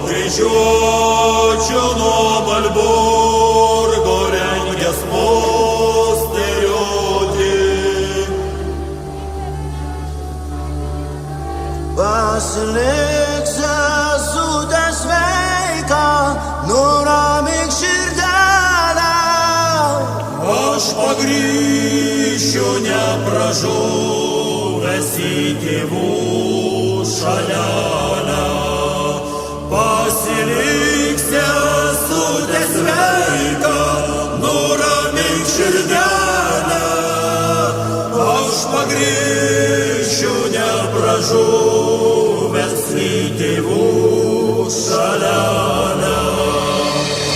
kryžiuočio Malborgo rengės posterioti. Pasilik sesutę sveiką, nuramink širdelę. Aš pagrįšiu nepražuvęs į tėvų šalelę. Pasilik sesutę sveiką, nuramink širdelę. Aš pagrįšiu nepražuvęs į tėvų šalelę.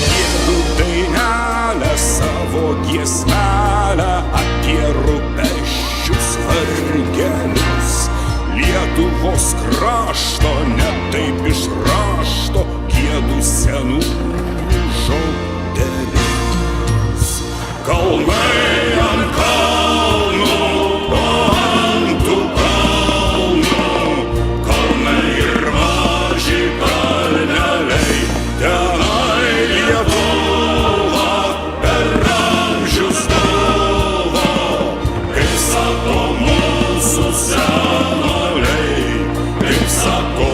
Giedu dainelę savo giesmelę apie rūpesčius vargelius. Lietuvos krašto ne taip iš rašto giedu senų žodelius. Kalnai ant kalnų, ant tų kalnų, kalnai ir maži kalneliai, tenai Lietuva per amžius buvo, kaip sako mūsų senoliai, kaip sako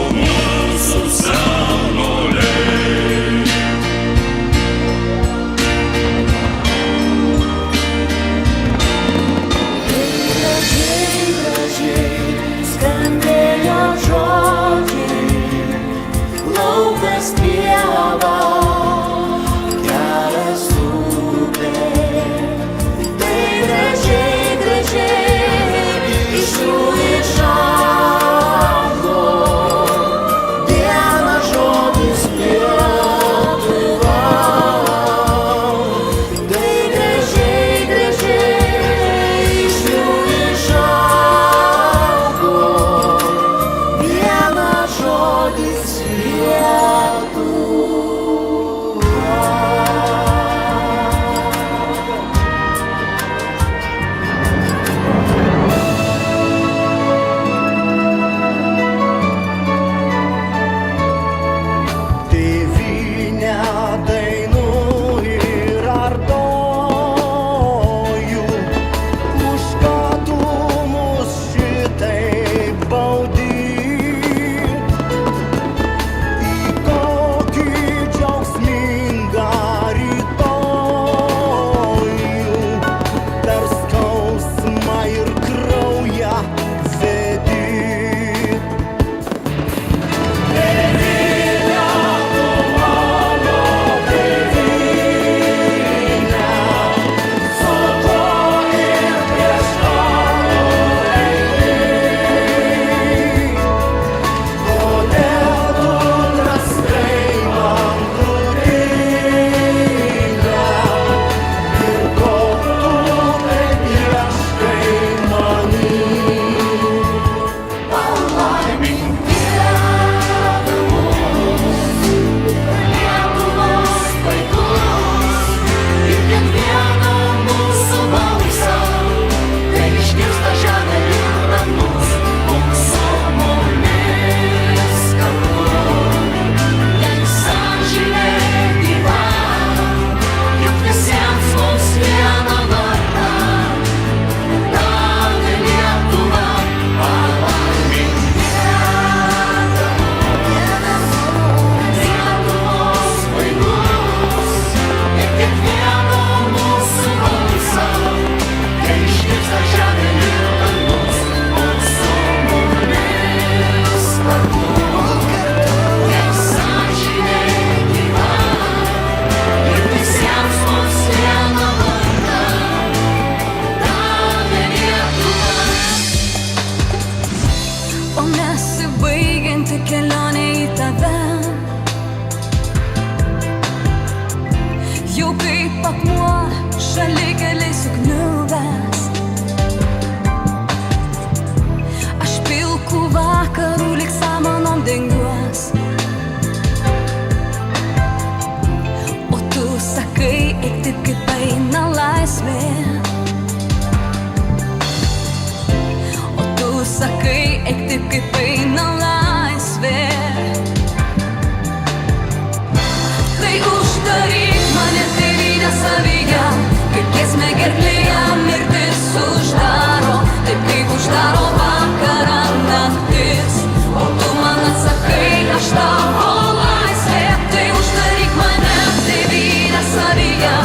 giesmė gerklėje mirtis uždaro, taip kaip uždaro vakarą naktis. O tu man atsakai, aš tavo laisvė, tai uždaryk mane, tėvynę savyje,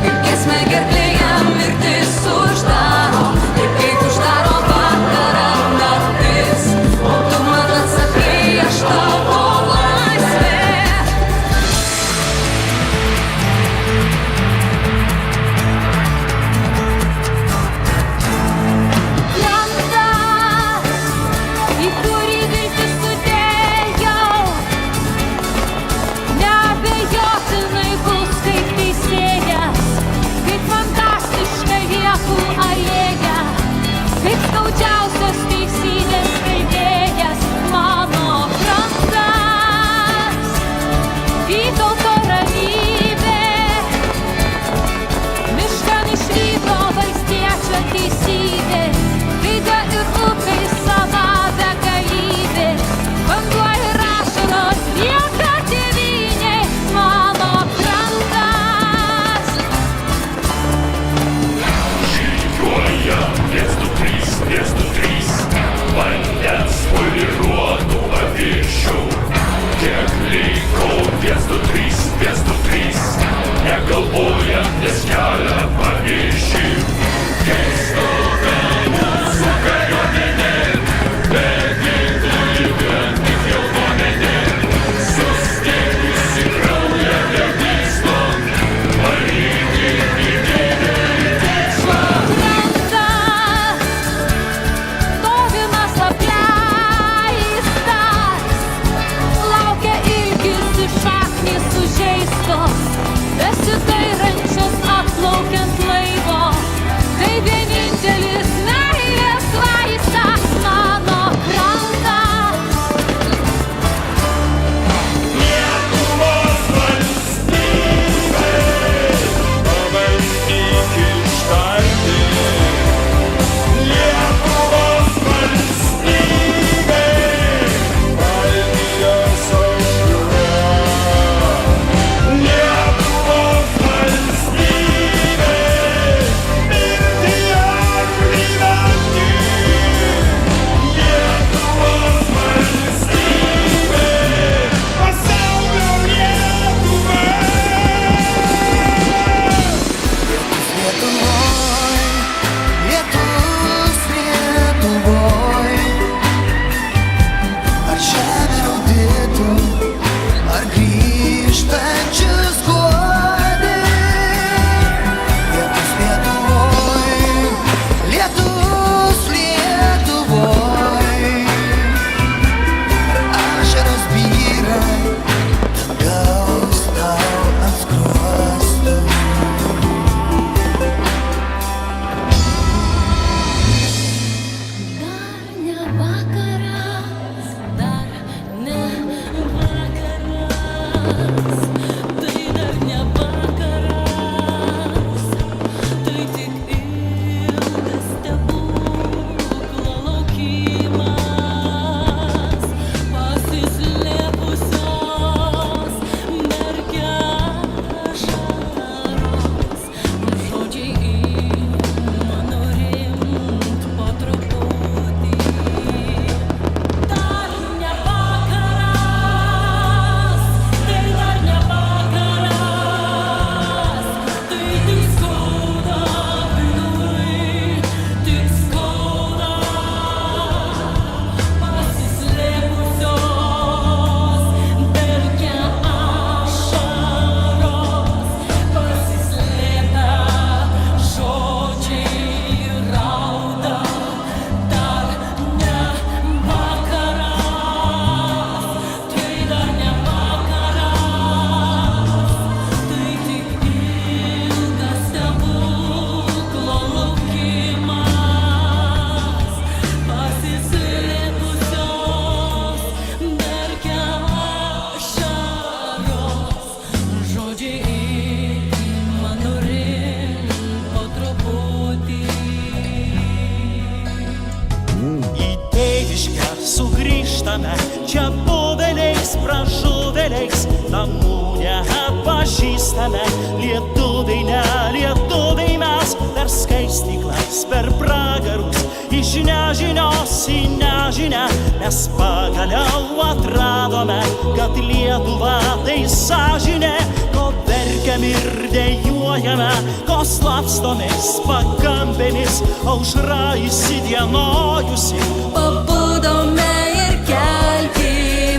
kaip giesmė gerklėje mirtis uždaro, taip kaip uždaro vakarą naktis. O tu man atsakai, aš tavo laisvė. Į kurį viltis sudėjau, neabejotinai bus kaip teisėjas, kaip fantastiška liepų alėja, kaip skaudžiausios teisybės skelbėjas, mano krantas, Vytauto ramybė, miškan išvyko valstiečio teisybė, Raiga ir upei sava begalybė, vanduo ir ašaros lieka tėvynei, mano krantas. Žygiuoja pėstų trys, vandens poliruotų paviršių. Kiek liko pėstų trys, negalvojant, nes kelia paviršių. Keisto mūsų kariuomenė, be ginklų vien tik geltoninė, susteigusi kraują be tikslo, varyti didelį tikslą. Krantas, stovimas apleistas, laukia ilgisi šaknys sužeistos, besidairančios atplaukiant laivo. Tai vienintelis meilės vaistas, mano krantas. Lietuvos valstybė, pabandyk ištarti. Lietuvos valstybė, Baltijos aušra. Lietuvos valstybė, mirti ar gyventi. Lietuvos valstybė, pasaulio Lietuva. Lietus Lietuvoj, ar žemė raudytų, ar grįžtančius guodė. Lietus Lietuvoj, lietus Lietuvoj, ašaros byra, dangaus tau ant skruostų. Dar ne vakaras, tai dar ne vakaras, tai tik ilgas stebuklo laukimas, pasislėpusios merkia ašaros, žodžiai ima nurimt po truputį. Dar ne vakaras, tai dar ne vakaras, tai tik skauda viduj, tik skauda. Pasislėpusios verkia ašaros, pasislėpę žodžiai rauda. Dar ne vakaras, tai dar ne vakaras, tai tik ilgas stebuklo laukimas, pasislėpusios verkia ašaros, žodžiai ima nurimt po truputį. Į tėviškę sugrįžtame, čia buveliais, pražuveliais, namų neatpažįstame. Lietuviai, ne lietuviai mes, žinia, mes pagaliau atradome, kad Lietuva tai sąžinė, ko verkiam ir dejuojame, ko slapstomis pakampėmis, aušra įsidienojusi. Pabudome ir kelkimės.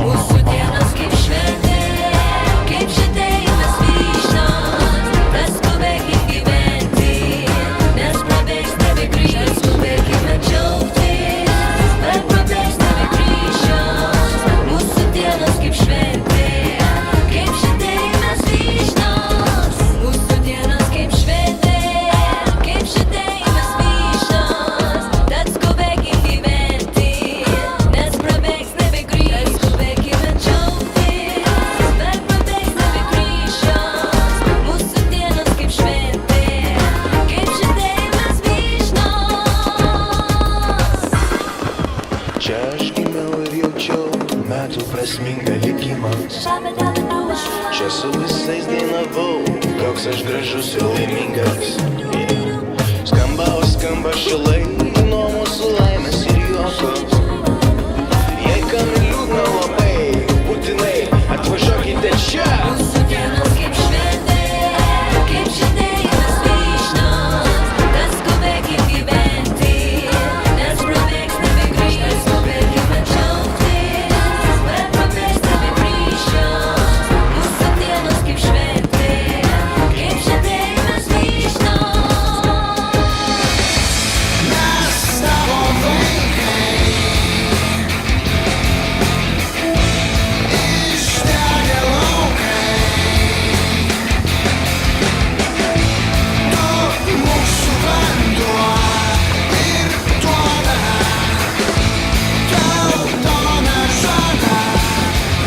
Mūsų dienos kaip šventė, kaip žydėjimas vyšnios, tas skubėkim gyventi, nes prabėgs tave grįžtas, skubėkime džiaugtis, bet prabėgs tave grįžtas. Mūsų dienos kaip šventė, kaip žydėjimas vyšnios, mūsų dienos kaip šventė, kaip žydėjimas vyšnios, tad skubėkim gyventi, nes prabėgs tave grįžtas, skubėkime džiaugtis, bet prabėgs tave grįžtas. Mūsų dienos kaip šventė, kaip žydėjimas vyšnios. Čia aš gimiau ir jaučiau metų prasmingą likimą. Čia su visais dainavau, koks aš gražus ir laimingas. Skamba, o skamba šilai nuo mūsų laimės ir juoko. Jei kam liūdna labai, būtinai atvažiuokite čia. Mūsų dienos kaip šventė, kaip žydėjimas vyšnios, tad skubėkim gyventi, nes prabėgs tave grįžtas, skubėkime džiaugtis, bet prabėgs tave grįžtas. Mūsų dienos kaip šventė, kaip žydėjimas vyšnios. Mes tavo vaikai, išdegę laukai. Tu mūsų vanduo ir duona, geltona žalia,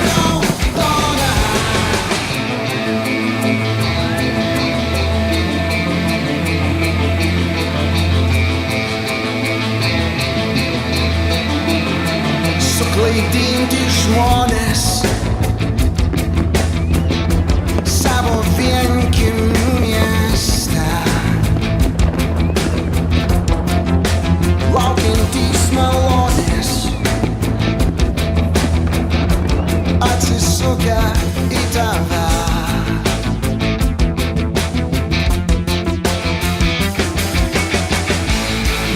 raudona. Suklaidinti žmonės savo vienkiemių mieste, laukiantys malonės, atsisukę į tave.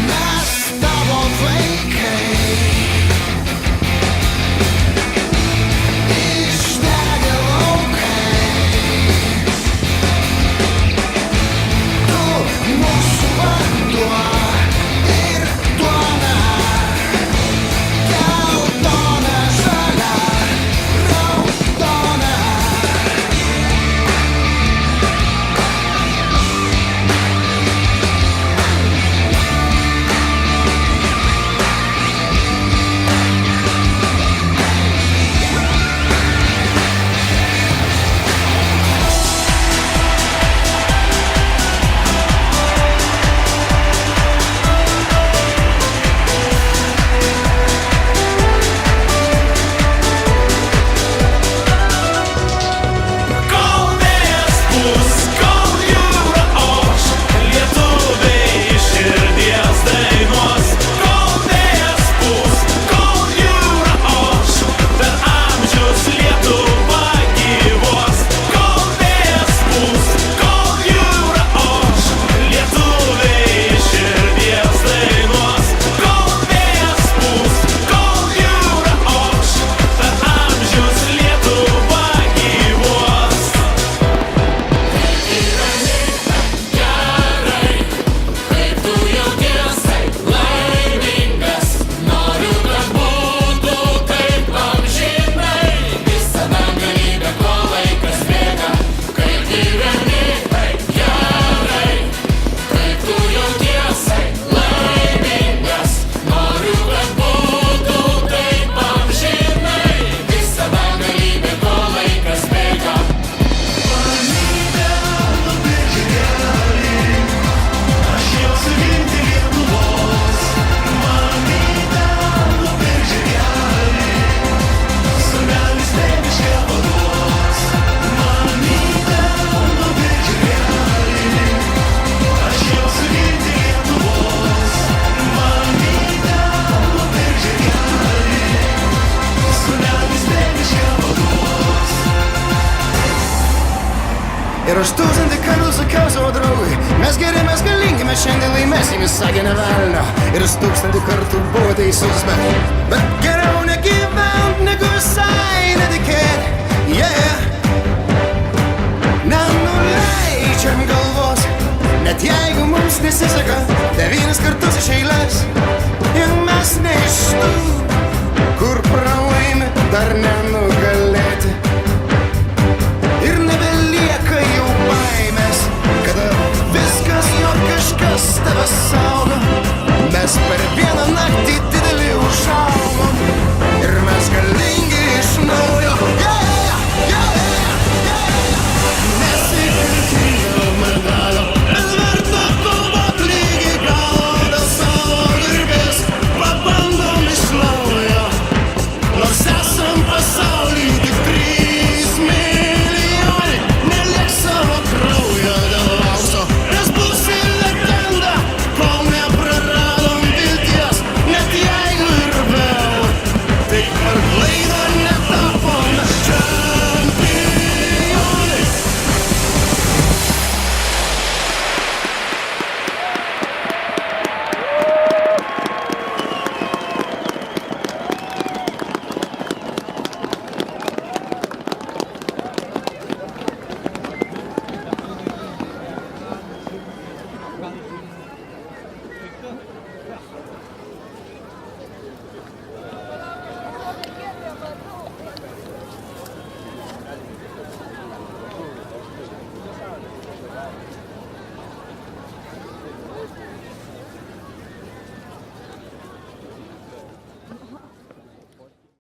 Mes tavo vaikai, Ir aš tūkstantį kartų sakiau savo draugui, mes geri, mes galingi, mes šiandien laimėsim, jis sakė ne velnio. Ir aš tūkstantį kartų buvo teisus, bet geriau negyvent, negu visai netikėt. Yeah. Nenuleidžiam galvos, net jeigu mums nesiseka 9 kartus iš eilės. Ir mes ne iš tų, kur pralaimi dar ne.